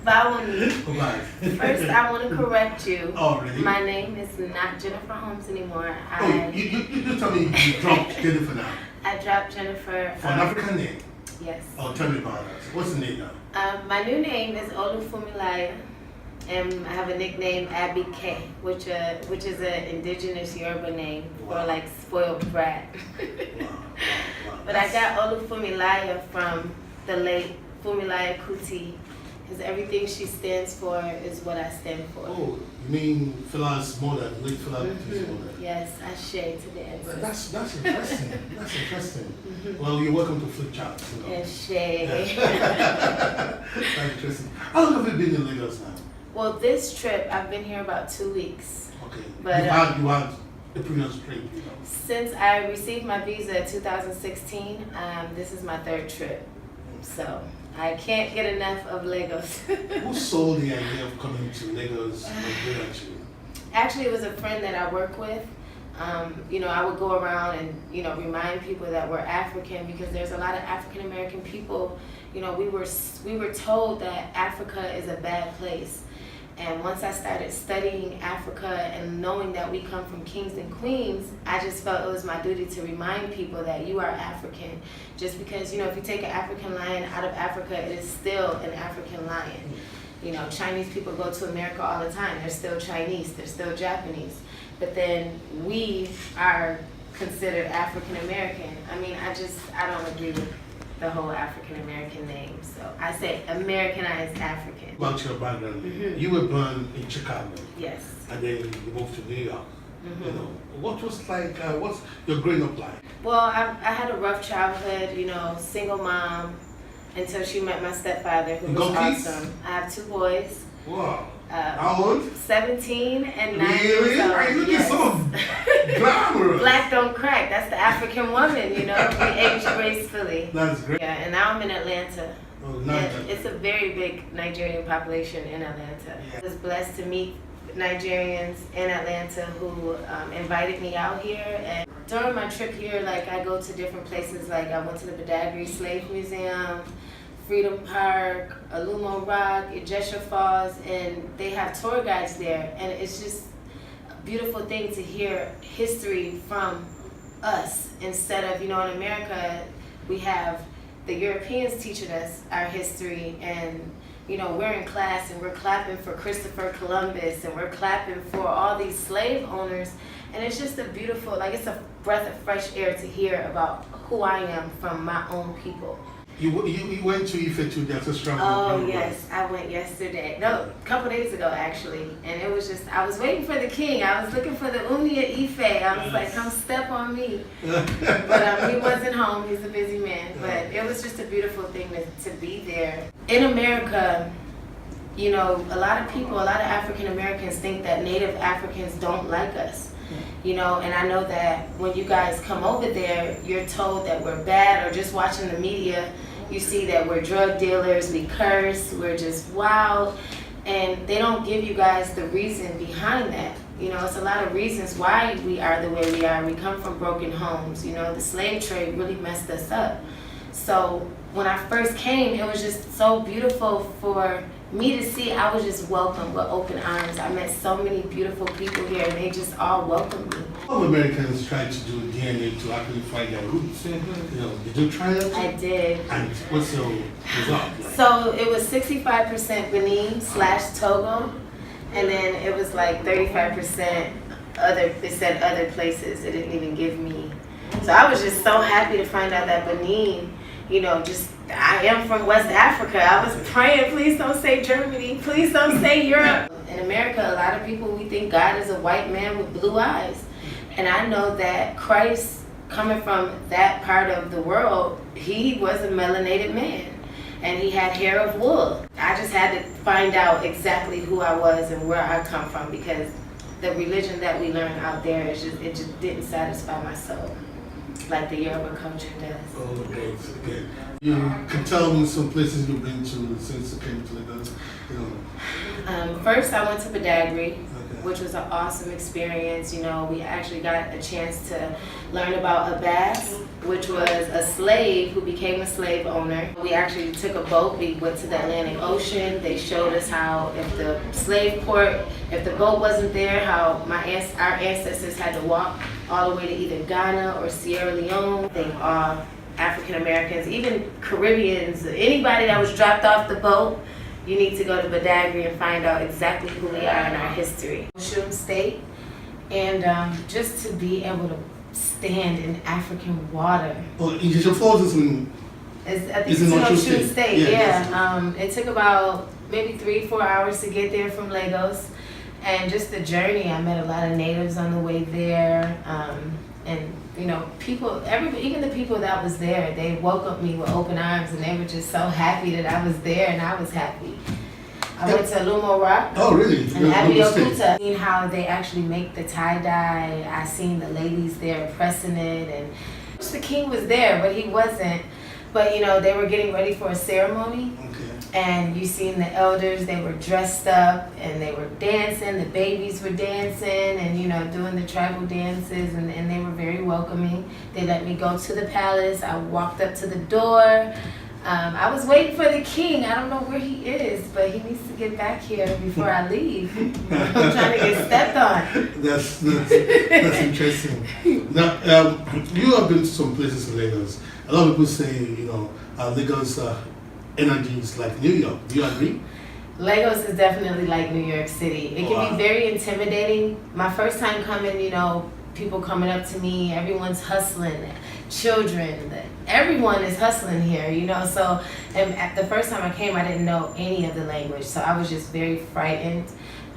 Bawoni. Right. First, I want to correct you. Oh, really? My name is not Jennifer Holmes anymore. You tell me you dropped Jennifer now. I dropped Jennifer. For an African name? Yes. Oh, tell me about that. What's the name now? My new name is Olufumilaya, and I have a nickname Abby K, which is an indigenous Yoruba name for like spoiled brat. Wow. But I got Olufumilaya from the late Fumilaya Kuti, because everything she stands for is what I stand for. Oh, you mean Fila's mother, late Fela Kuti's mother? Yes, I share to the ancestors. That's interesting. That's interesting. Well, you're welcome to FlipTv. And share. That's interesting. How long have you been in Lagos now? Well, this trip, I've been here about 2 weeks. Okay. But, you had the previous trip, you know. Since I received my visa in 2016, this is my third trip. So I can't get enough of Lagos. Who sold the idea of coming to Lagos? Actually, it was a friend that I work with. I would go around and, remind people that we're African, because there's a lot of African American people. We were told that Africa is a bad place. And once I started studying Africa and knowing that we come from kings and queens, I just felt it was my duty to remind people that you are African. Just because, if you take an African lion out of Africa, it is still an African lion. Chinese people go to America all the time. They're still Chinese, they're still Japanese. But then we are considered African American. I don't agree with the whole African American name. So I say Americanized African. About your background, you were born in Chicago. Yes. And then you moved to New York. What was like, what's your growing up like? Well, I had a rough childhood, single mom until she met my stepfather, who was awesome. I have 2 boys. Wow. How old? 17 and 9 really? years old. Are you looking so glamorous? Black don't crack. That's the African woman, We age gracefully. That's great. Yeah, and now I'm in Atlanta. Oh, nice. It's a very big Nigerian population in Atlanta. Yeah. I was blessed to meet Nigerians in Atlanta who invited me out here. And during my trip here, I go to different places. I went to the Badagry Slave Museum, Freedom Park, Alumo Rock, Ejesha Falls, and they have tour guides there. And it's just a beautiful thing to hear history from us instead of, in America, we have the Europeans teaching us our history, and we're in class and we're clapping for Christopher Columbus and we're clapping for all these slave owners, and it's just a beautiful, it's a breath of fresh air to hear about who I am from my own people. You went to Ife to the ancestral. Oh yes, I went yesterday. No, a couple days ago actually, and it was just, I was waiting for the king. I was looking for the Uni at Ife. I was like, come step on me. But he wasn't home. He's a busy man. But it was just a beautiful thing to be there. In America, a lot of African Americans think that Native Africans don't like us. And I know that when you guys come over there, you're told that we're bad, or just watching the media, you see that we're drug dealers, we curse, we're just wild, and they don't give you guys the reason behind that. It's a lot of reasons why we are the way we are. We come from broken homes. The slave trade really messed us up. So when I first came, it was just so beautiful for me to see. I was just welcomed with open arms. I met so many beautiful people here, and they just all welcomed me. All Americans try to do DNA to actually find their roots. Did you try that? I did. And what's the result? So it was 65% Benin/Togo, and then it was 35% it said other places. It didn't even give me. So I was just so happy to find out that Benin, I am from West Africa. I was praying, please don't say Germany, please don't say Europe. In America, a lot of people, we think God is a white man with blue eyes. And I know that Christ, coming from that part of the world, he was a melanated man. And he had hair of wool. I just had to find out exactly who I was and where I come from, because the religion that we learn out there, it just didn't satisfy my soul like the Yoruba culture does. Oh, okay. You can tell me some places you've been to since you came to Lagos. First, I went to Badagry, which was an awesome experience. You know, we actually got a chance to learn about Abbas, which was a slave who became a slave owner. We actually took a boat, we went to the Atlantic Ocean. They showed us how if the slave port, if the boat wasn't there, how our ancestors had to walk all the way to either Ghana or Sierra Leone. They are African Americans, even Caribbeans, anybody that was dropped off the boat, you need to go to Badagry and find out exactly who we are in our history. Ocean State, and just to be able to stand in African water. Oh, Egyptian Falls is in. I think it's in Ocean State. Yeah. It took about maybe 3-4 hours to get there from Lagos, and just the journey. I met a lot of natives on the way there, and you know, people, even the people that was there, they welcomed me with open arms, and they were just so happy that I was there, and I was happy. I went to Lumo Rock. Oh, really? And Abeokuta. Seen how they actually make the tie-dye. I seen the ladies there pressing it, and the king was there, but he wasn't. But you know, they were getting ready for a ceremony. Okay. And you seen the elders, they were dressed up and they were dancing, the babies were dancing and, you know, doing the tribal dances, and they were very welcoming. They let me go to the palace. I walked up to the door. I was waiting for the king. I don't know where he is, but he needs to get back here before I leave. I'm trying to get stepped on. That's interesting. Now, you have been to some places in Lagos. A lot of people say, you know, Lagos energy is like New York. Do you agree? Lagos is definitely like New York City. It can be very intimidating. My first time coming, you know, people coming up to me, everyone's hustling, children, everyone is hustling here, you know. So, and at the first time I came, I didn't know any of the language, so I was just very frightened.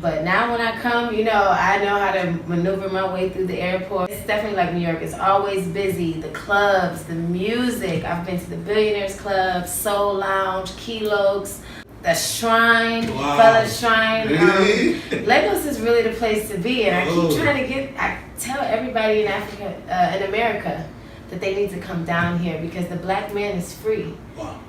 But now when I come, you know, I know how to maneuver my way through the airport. It's definitely like New York. It's always busy. The clubs, the music. I've been to the Billionaires Club, Soul Lounge, Kilos, the Shrine, Fella Shrine. Really? Lagos is really the place to be, and I keep trying to I tell everybody in Africa, in America, that they need to come down here because the black man is free. Wow.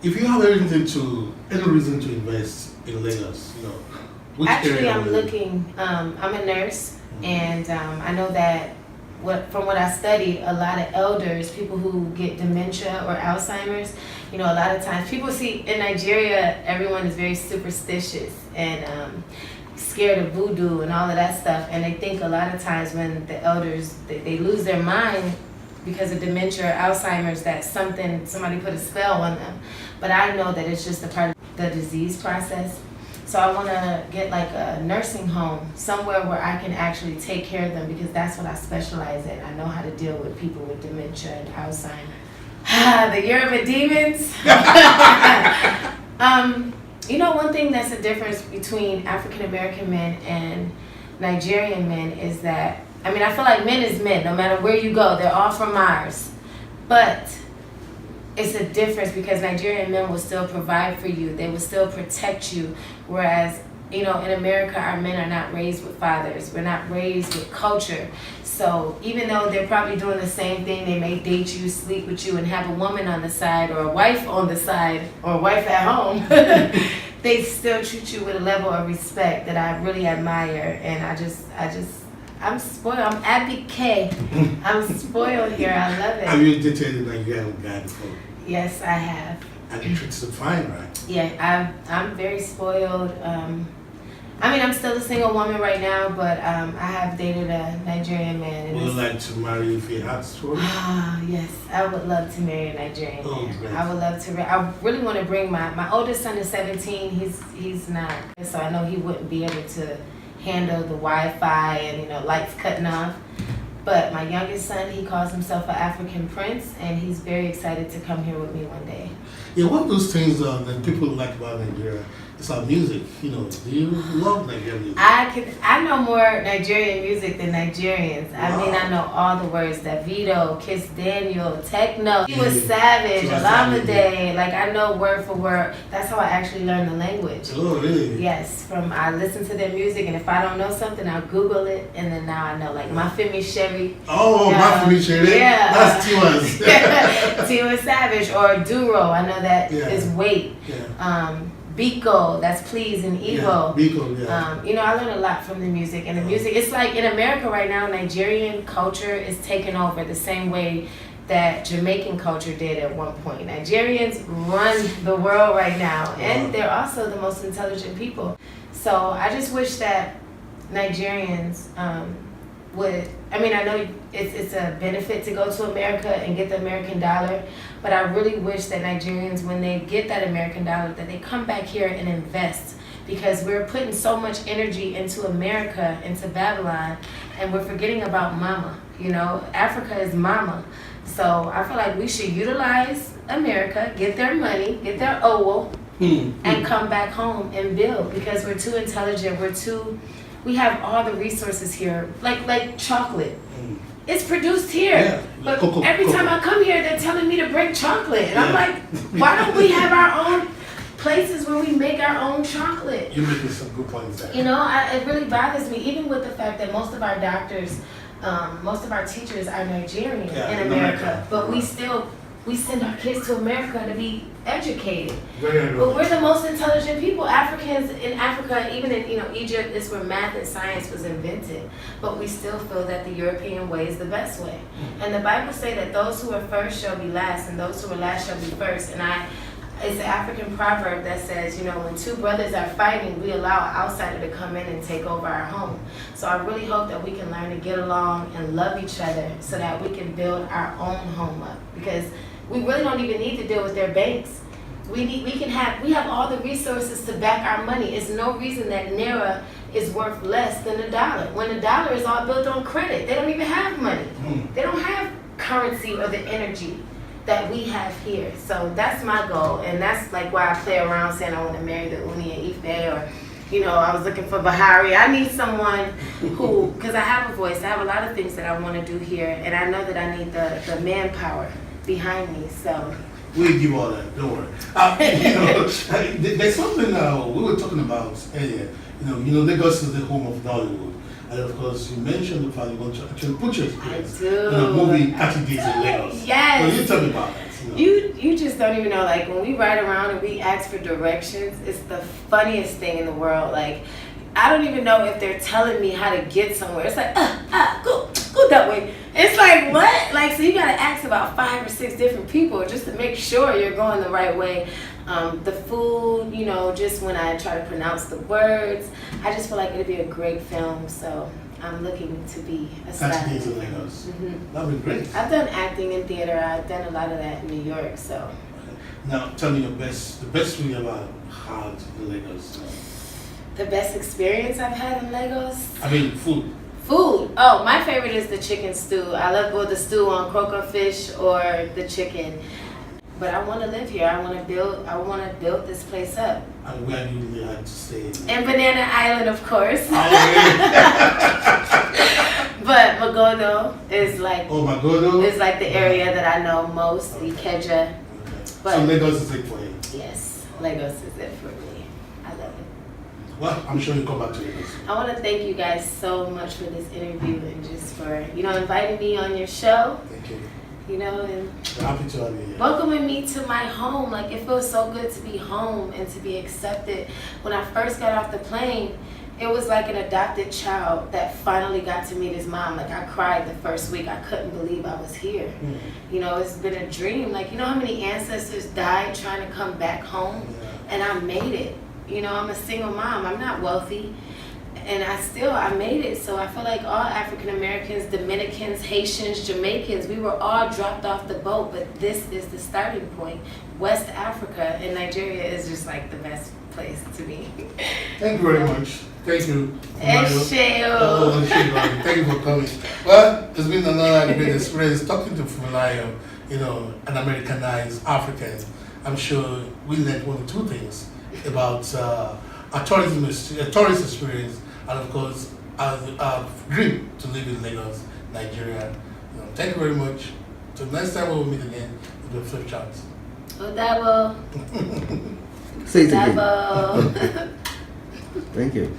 If you have any reason to invest in Lagos, you know, actually, I'm looking, I'm a nurse, and I know that from what I studied, a lot of elders, people who get dementia or Alzheimer's, you know, a lot of times, people see, in Nigeria, everyone is very superstitious and scared of voodoo and all of that stuff, and they think a lot of times when the elders, they lose their mind because of dementia or Alzheimer's, that somebody put a spell on them. But I know that it's just a part of the disease process. So I want to get like a nursing home, somewhere where I can actually take care of them, because that's what I specialize in. I know how to deal with people with dementia and Alzheimer's. The year of the demons. You know, one thing that's a difference between African American men and Nigerian men is that, I mean, I feel like men is men, no matter where you go, they're all from Mars. But it's a difference because Nigerian men will still provide for you. They will still protect you. Whereas, you know, in America, our men are not raised with fathers. We're not raised with culture. So even though they're probably doing the same thing, they may date you, sleep with you, and have a woman on the side or a wife on the side or a wife at home, they still treat you with a level of respect that I really admire. And I'm spoiled. I'm Abby K. I'm spoiled here. I love it. Have you dated a Nigerian guy before? Yes, I have. And you treat him fine, right? Yeah, I'm very spoiled. I mean, I'm still a single woman right now, but I have dated a Nigerian man. Would you like to marry if he had to? Ah, yes, I would love to marry a Nigerian man. Great. I would love to. I really want to bring my oldest son is 17. He's not, so I know he wouldn't be able to handle the Wi-Fi and, you know, lights cutting off. But my youngest son, he calls himself an African prince, and he's very excited to come here with me one day. Yeah, one of those things that people like about Nigeria is our music. You know, do you love Nigerian music? I know more Nigerian music than Nigerians. Wow. I mean, I know all the words: Davido, Kiss Daniel, Techno, He Was Savage, Olamide. Like, I know word for word. That's how I actually learned the language. Oh, really? Yes, I listen to their music, and if I don't know something, I'll Google it, and then now I know. Like Mafemi Sherry. Oh, Mafemi Sherry. Yeah, that's Tiwa's. Tiwa Savage or Duro. I know that is weight. Yeah. Biko, that's please, and Evo. Yeah, Biko, yeah. You know, I learned a lot from the music. And the music, it's like in America right now, Nigerian culture is taking over the same way that Jamaican culture did at one point. Nigerians run the world right now, and they're also the most intelligent people. So I just wish that Nigerians would, I mean, I know it's a benefit to go to America and get the American dollar, but I really wish that Nigerians, when they get that American dollar, that they come back here and invest, because we're putting so much energy into America, into Babylon, and we're forgetting about mama. You know, Africa is mama. So I feel like we should utilize America, get their money, get their owo, and come back home and build, because we're too intelligent, we have all the resources here, like chocolate. It's produced here, but every time I come here, they're telling me to bring chocolate, and I'm like, why don't we have our own places where we make our own chocolate? You're making some good points there. You know, it really bothers me, even with the fact that most of our doctors, most of our teachers are Nigerian in America, but we send our kids to America to be educated. But we're the most intelligent people. Africans in Africa, even in Egypt, is where math and science was invented. But we still feel that the European way is the best way. And the Bible say that those who are first shall be last, and those who are last shall be first. And it's an African proverb that says, when two brothers are fighting, we allow an outsider to come in and take over our home. So I really hope that we can learn to get along and love each other so that we can build our own home up. Because we really don't even need to deal with their banks. We have all the resources to back our money. It's no reason that Naira is worth less than the dollar. When the dollar is all built on credit, they don't even have money. They don't have currency or the energy that we have here. So that's my goal, and that's like why I play around saying I want to marry the Uni and Ife, or I was looking for Bahari. I need someone who, because I have a voice, I have a lot of things that I want to do here, and I know that I need the manpower behind me. So we'll give all that, don't worry. There's something we were talking about earlier. Lagos is the home of Nollywood. And of course, you mentioned the fact you want to actually put your experience in a movie 30 Days in Lagos. Yes. Well, you tell me about that. You just don't even know. Like, when we ride around and we ask for directions, it's the funniest thing in the world. Like, I don't even know if they're telling me how to get somewhere. It's like, go that way. It's like, what? Like, so you gotta ask about 5 or 6 different people just to make sure you're going the right way. The food, just when I try to pronounce the words, I just feel like it'd be a great film. So I'm looking to be a star. 30 Days in Lagos. That'd be great. I've done acting in theater. I've done a lot of that in New York. So. Okay. Now, tell me the best food you ever had in Lagos. The best experience I've had in Lagos? I mean, food. Food. Oh, my favorite is the chicken stew. I love both the stew on croaker fish or the chicken. But I want to live here. I want to build this place up. And where do you really like to stay? In Banana Island, of course. Oh, yeah. But Magodo is like. Oh, Magodo is like the area that I know most. Ikeja. Okay. But so Lagos is it for you? Yes, Lagos is it for me. I love it. Well, I'm sure you'll come back to Lagos. I want to thank you guys so much for this interview and just for inviting me on your show. Thank you. And we're happy to have you here. Welcoming me to my home. Like, it feels so good to be home and to be accepted. When I first got off the plane, it was like an adopted child that finally got to meet his mom. Like, I cried the first week. I couldn't believe I was here. It's been a dream. Like, how many ancestors died trying to come back home? Yeah. And I made it. I'm a single mom. I'm not wealthy. And I made it. So I feel like all African Americans, Dominicans, Haitians, Jamaicans, we were all dropped off the boat, but this is the starting point. West Africa and Nigeria is just like the best place to be. Thank you very much. Thank you. Thank you for coming. Well, it's been another great experience talking to Fumilayo, an Americanized African. I'm sure we learned 1 or 2 things about a tourist experience, and of course, a dream to live in Lagos, Nigeria. Thank you very much. Till next time we'll meet again with the Flip Chat. Odabo. Say it again. Thank you.